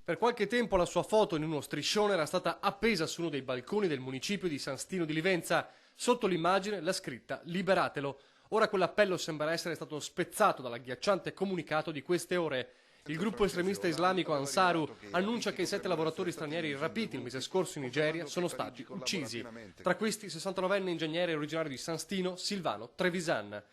Per qualche tempo la sua foto in uno striscione era stata appesa su uno dei balconi del municipio di San Stino di Livenza. Sotto l'immagine la scritta "Liberatelo". Ora quell'appello sembra essere stato spezzato dall'agghiacciante comunicato di queste ore. Il gruppo estremista islamico Ansaru annuncia che i 7 lavoratori stranieri rapiti il mese scorso in Nigeria sono stati uccisi. Tra questi 69enne ingegnere originario di San Stino, Silvano Trevisan.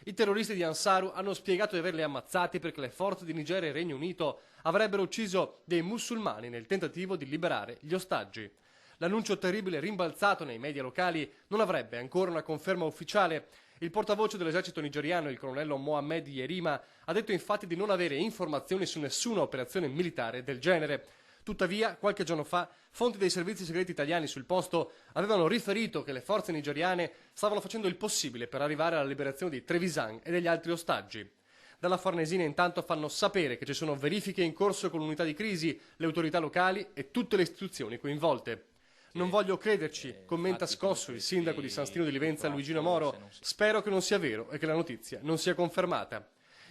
I terroristi di Ansaru hanno spiegato di averli ammazzati perché le forze di Nigeria e Regno Unito avrebbero ucciso dei musulmani nel tentativo di liberare gli ostaggi. L'annuncio terribile rimbalzato nei media locali non avrebbe ancora una conferma ufficiale. Il portavoce dell'esercito nigeriano, il colonnello Mohammed Yerima, ha detto infatti di non avere informazioni su nessuna operazione militare del genere. Tuttavia, qualche giorno fa, fonti dei servizi segreti italiani sul posto avevano riferito che le forze nigeriane stavano facendo il possibile per arrivare alla liberazione di Trevisan e degli altri ostaggi. Dalla Farnesina intanto fanno sapere che ci sono verifiche in corso con l'unità di crisi, le autorità locali e tutte le istituzioni coinvolte. Non voglio crederci, commenta scosso il sindaco di San Stino di Livenza Luigino Moro. Spero che non sia vero e che la notizia non sia confermata.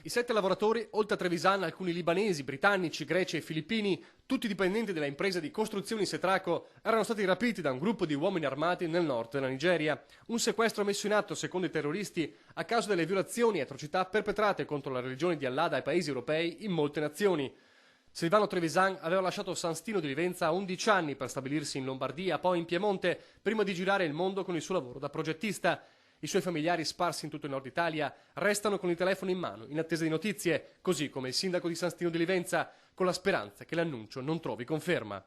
I 7 lavoratori, oltre a Trevisan, alcuni libanesi, britannici, greci e filippini, tutti dipendenti della impresa di costruzioni Setraco, erano stati rapiti da un gruppo di uomini armati nel nord della Nigeria. Un sequestro messo in atto, secondo i terroristi, a causa delle violazioni e atrocità perpetrate contro la religione di Allah dai paesi europei in molte nazioni. Silvano Trevisan aveva lasciato San Stino di Livenza a 11 anni per stabilirsi in Lombardia, poi in Piemonte, prima di girare il mondo con il suo lavoro da progettista. I suoi familiari sparsi in tutto il nord Italia restano con il telefono in mano, in attesa di notizie, così come il sindaco di San Stino di Livenza, con la speranza che l'annuncio non trovi conferma.